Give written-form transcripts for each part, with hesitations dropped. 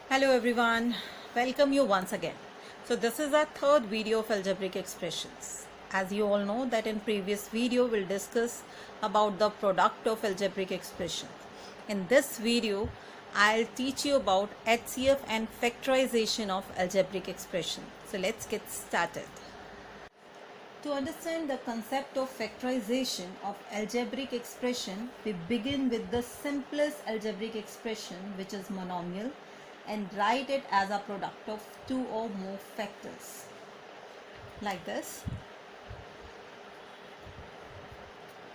Hello everyone, welcome you once again. So this is our third video of algebraic expressions. As you all know that in previous video we'll discuss about the product of algebraic expression. In this video I'll teach you about HCF and factorization of algebraic expression. So let's get started. To understand the concept of factorization of algebraic expression, we begin with the simplest algebraic expression, which is monomial, and write it as a product of two or more factors. Like this.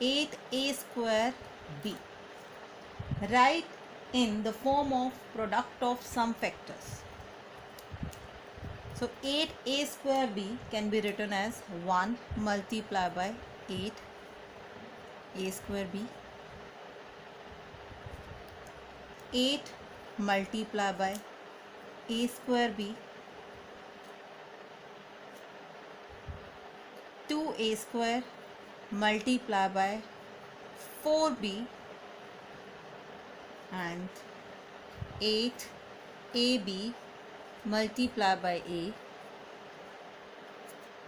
8a square b. Write in the form of product of some factors. So 8a square b can be written as 1 multiplied by 8a square b. 8 multiplied by a square b. 2a square multiplied by 4b and 8ab multiplied by a.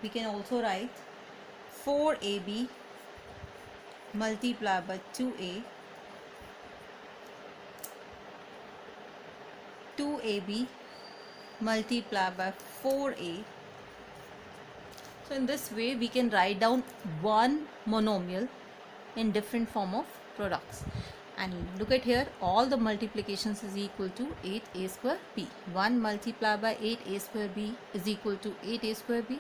We can also write 4ab multiplied by 2a, 2ab multiplied by 4a. So in this way we can write down one monomial in different form of products. And look at here, all the multiplications is equal to 8a square b. 1 multiplied by 8a square b is equal to 8a square b.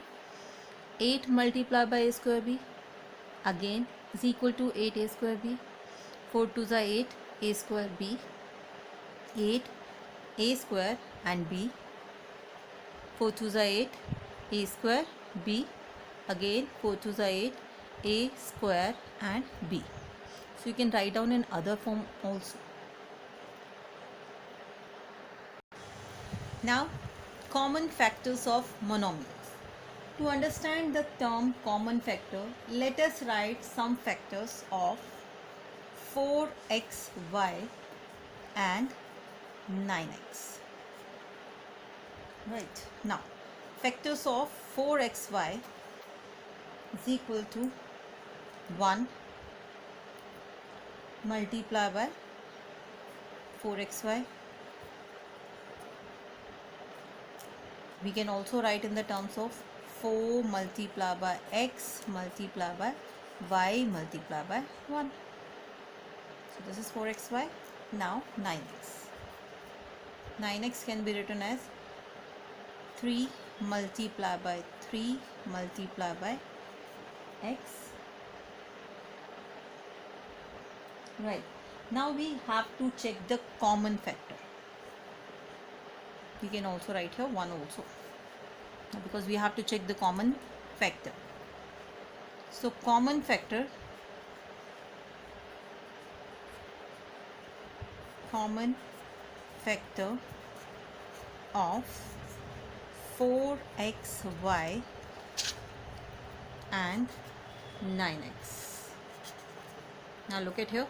8 multiplied by a square b again is equal to 8a square b. 4 2s are 8, a square b. 8 a square and b. 4 2s are 8, a square b. Again 4 2s are 8, a square and b. So you can write down in other form also. Now, common factors of monomials. To understand the term common factor, let us write some factors of 4xy and 9x. Right. Now, factors of 4xy is equal to 1 multiplied by 4xy. We can also write in the terms of 4 multiplied by x multiplied by y multiplied by 1. So this is 4xy. Now 9x. 9x can be written as 3 multiplied by 3 multiplied by x. Right. Now we have to check the common factor. We can also write here 1 also, because we have to check the common factor. So common factor of 4xy and 9x. Now look at here.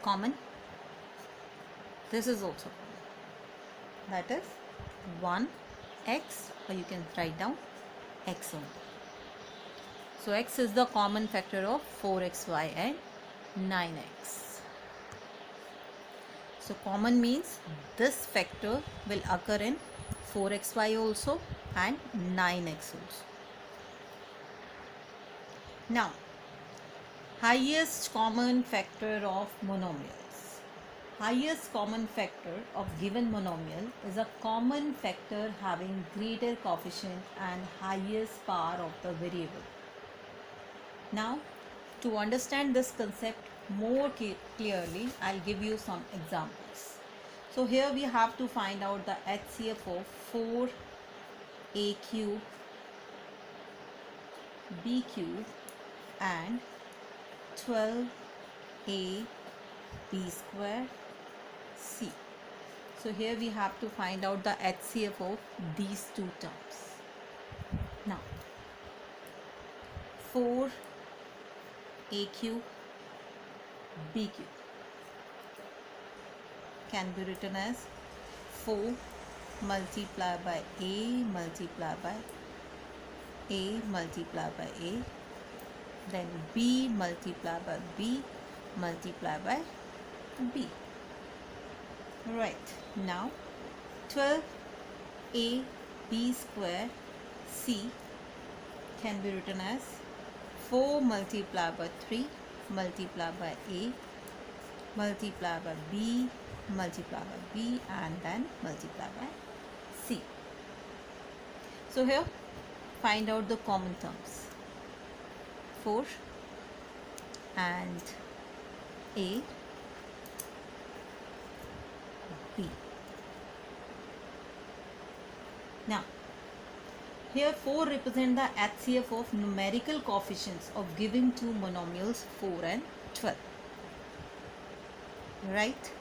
Common. This is also common. That is 1x, or you can write down x only. So x is the common factor of 4xy and 9x. So common means this factor will occur in 4xy also and 9x also. Now, highest common factor of monomials. Highest common factor of given monomial is a common factor having greater coefficient and highest power of the variable. Now, to understand this concept more clearly, I'll give you some examples. So here we have to find out the HCF of 4a cube, b cube and 12a b square c. So here we have to find out the HCF of these two terms. Now 4 a cube b cube can be written as 4 multiplied by A multiplied by A multiplied by A, then B multiplied by B multiplied by B. Right, now 12AB square C can be written as 4 multiplied by 3 multiplied by A multiplied by B multiplied by B and then multiplied by C. So here find out the common terms. 4 and A, B. Now here 4 represent the HCF of numerical coefficients of given two monomials 4 and 12. Right?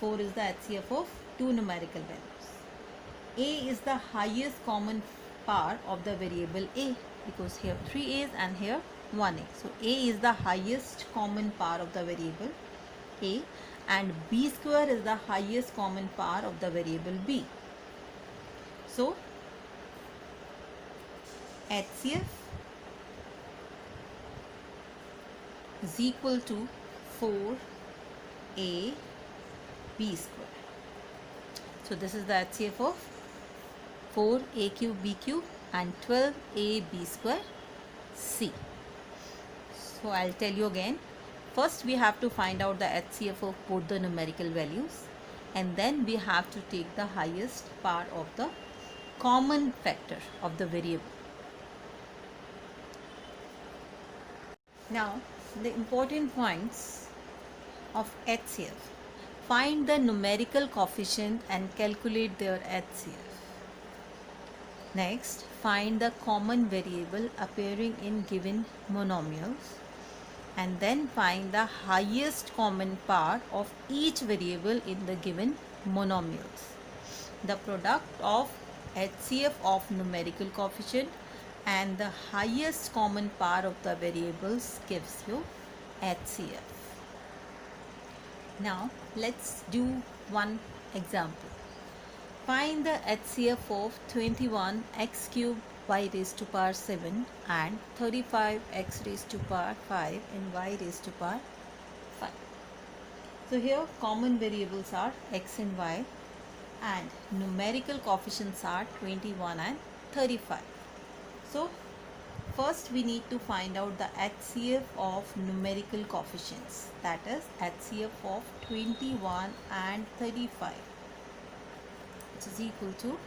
4 is the HCF of two numerical values. A is the highest common part of the variable A, because here 3 A's and here 1 A. So A is the highest common part of the variable A, and B square is the highest common part of the variable B. So HCF is equal to 4A B square. So this is the HCF of 4A cube B cube and 12A B square C. So I'll tell you again. First we have to find out the HCF of both the numerical values, and then we have to take the highest part of the common factor of the variable. Now the important points of HCF. Find the numerical coefficient and calculate their HCF. Next, find the common variable appearing in given monomials, and then find the highest common part of each variable in the given monomials. The product of HCF of numerical coefficient and the highest common part of the variables gives you HCF. Now let's do one example. Find the HCF of 21 x cube y raised to power 7 and 35 x raised to power 5 and y raised to power 5. So here common variables are x and y, and numerical coefficients are 21 and 35. So first we need to find out the HCF of numerical coefficients, that is HCF of 21 and 35, which is equal to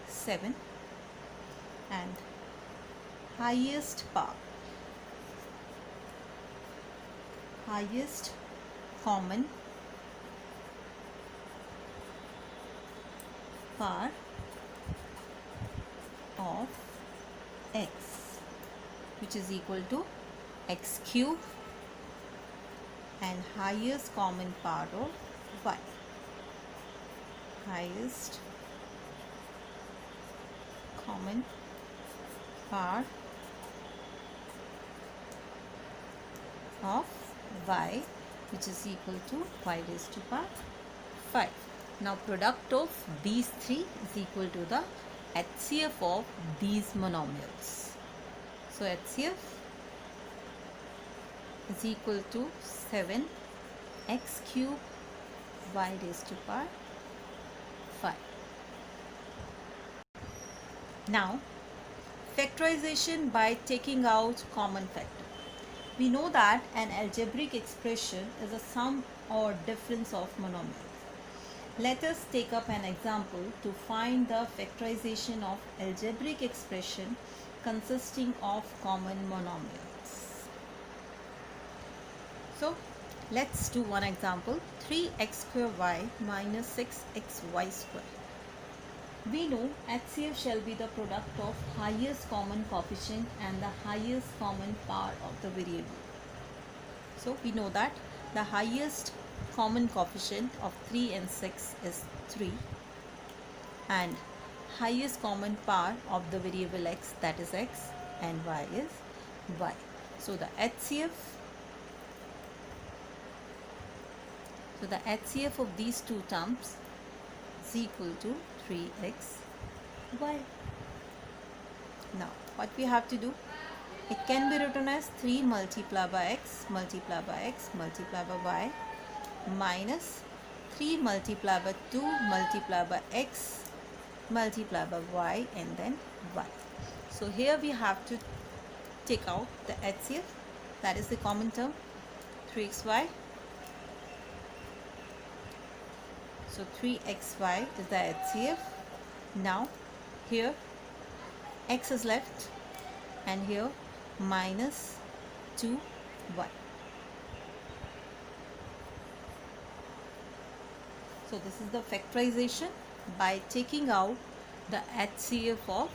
7, and highest common part of x, which is equal to x cube, and highest common part of y, highest common part of y, which is equal to y raised to power 5. Now product of these three is equal to the HCF of these monomials. So HCF is equal to 7 x cube y raised to power 5. Now factorization by taking out common factor. We know that an algebraic expression is a sum or difference of monomials. Let us take up an example to find the factorization of algebraic expression consisting of common monomials. So let's do one example. 3x square y minus 6xy square. We know HCF shall be the product of highest common coefficient and the highest common part of the variable. So we know that the highest common coefficient of 3 and 6 is 3, and highest common part of the variable x, that is x, and y is y. So the HCF, So the HCF of these two terms is equal to 3xy. Now what we have to do? It can be written as 3 multiplied by x multiplied by x multiplied by y minus 3 multiplied by 2 multiplied by x multiplied by y and then y. So here we have to take out the HCF, that is the common term, 3xy. So 3xy is the HCF. Now here x is left and here minus 2y. So this is the factorization by taking out the HCF of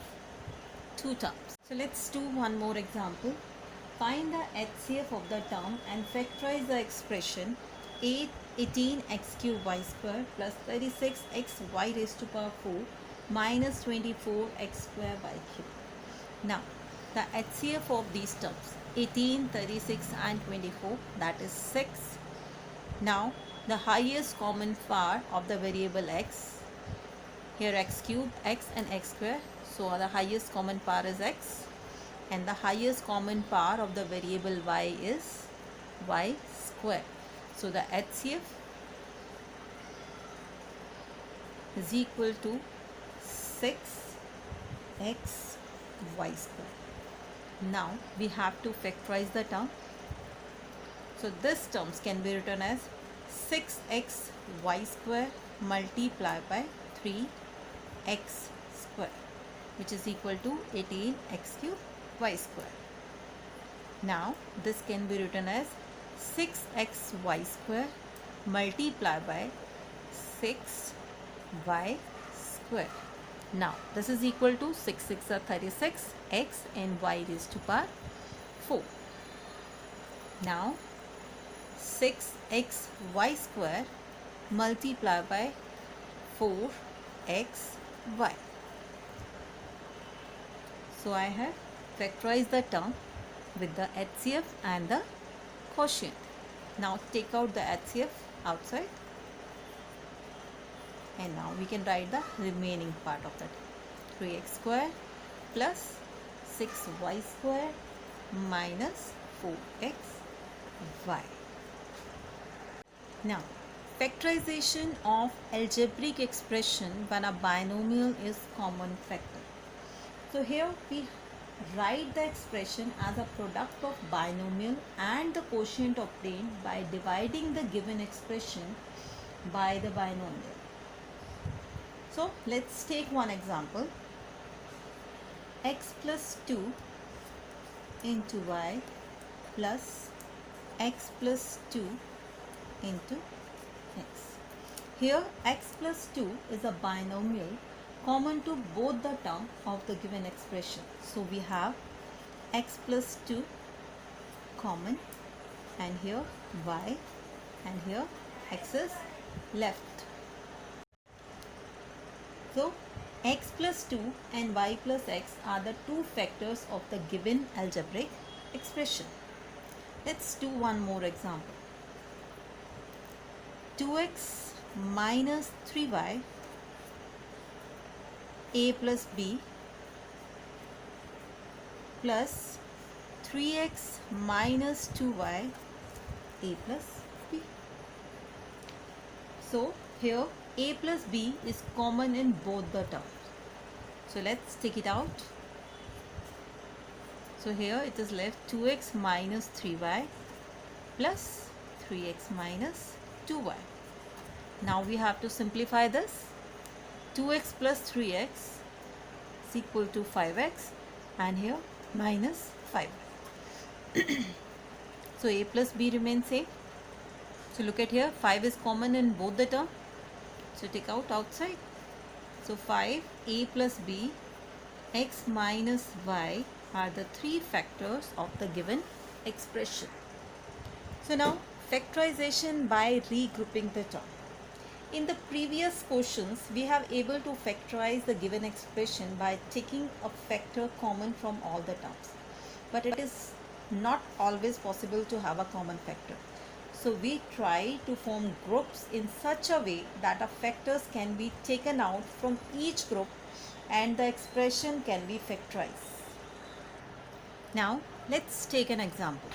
two terms. So let's do one more example. Find the HCF of the term and factorize the expression 18x cube y square plus 36x y raised to power 4 minus 24x square y cube. Now the HCF of these terms 18, 36 and 24, that is 6. Now the highest common part of the variable x, here x cube, x and x square, so the highest common part is x, and the highest common part of the variable y is y square. So the HCF is equal to 6x y square. Now we have to factorize the term. So this terms can be written as 6x y square multiplied by 3x square, which is equal to 18x cube y square. Now this can be written as 6xy square multiplied by 6y square. Now this is equal to 6 6 are 36, x and y raised to power 4. Now 6xy square multiplied by 4xy. So I have factorized the term with the HCF and the quotient. Now take out the HCF outside, and now we can write the remaining part of that. 3x square plus 6y square minus 4xy. Now factorization of algebraic expression when a binomial is common factor. So here we write the expression as a product of binomial and the quotient obtained by dividing the given expression by the binomial. So let's take one example. X plus 2 into y plus x plus 2 into x. Here x plus 2 is a binomial common to both the term of the given expression. So we have x plus 2 common, and here y, and here x is left. So x plus 2 and y plus x are the two factors of the given algebraic expression. Let's do one more example. 2x minus 3y a plus b plus 3x minus 2y a plus b. So here a plus b is common in both the terms. So let's take it out. So here it is left 2x minus 3y plus 3x minus 2y. Now we have to simplify this. 2x plus 3x is equal to 5x, and here minus 5. So a plus b remains same. So look at here, 5 is common in both the term. So take out outside. So 5, a plus b, x minus y are the three factors of the given expression. So now factorization by regrouping the term. In the previous questions, we have able to factorize the given expression by taking a factor common from all the terms. But it is not always possible to have a common factor. So So we try to form groups in such a way that a factors can be taken out from each group and the expression can be factorized. Now let's take an example.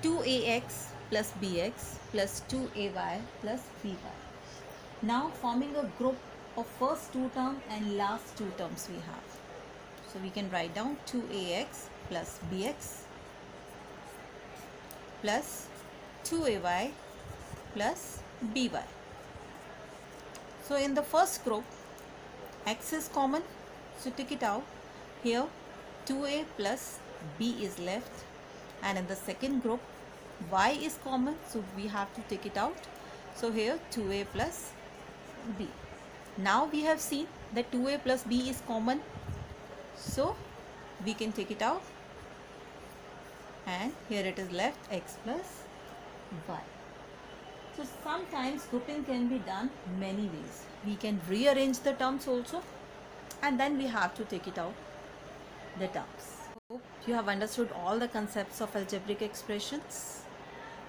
2ax plus bx plus 2ay plus by. Now forming a group of first two terms and last two terms we have. So we can write down 2ax plus bx plus 2ay plus by. So in the first group, x is common, so take it out. Here 2a plus b is left, and in the second group y is common, so we have to take it out. So here 2a plus b. Now we have seen that 2a plus b is common, so we can take it out, and here it is left x plus y. So sometimes grouping can be done many ways. We can rearrange the terms also, and then we have to take it out the terms. Hope you have understood all the concepts of algebraic expressions.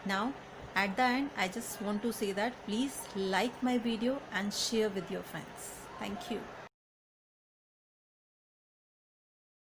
Now at the end, I just want to say that please like my video and share with your friends. Thank you.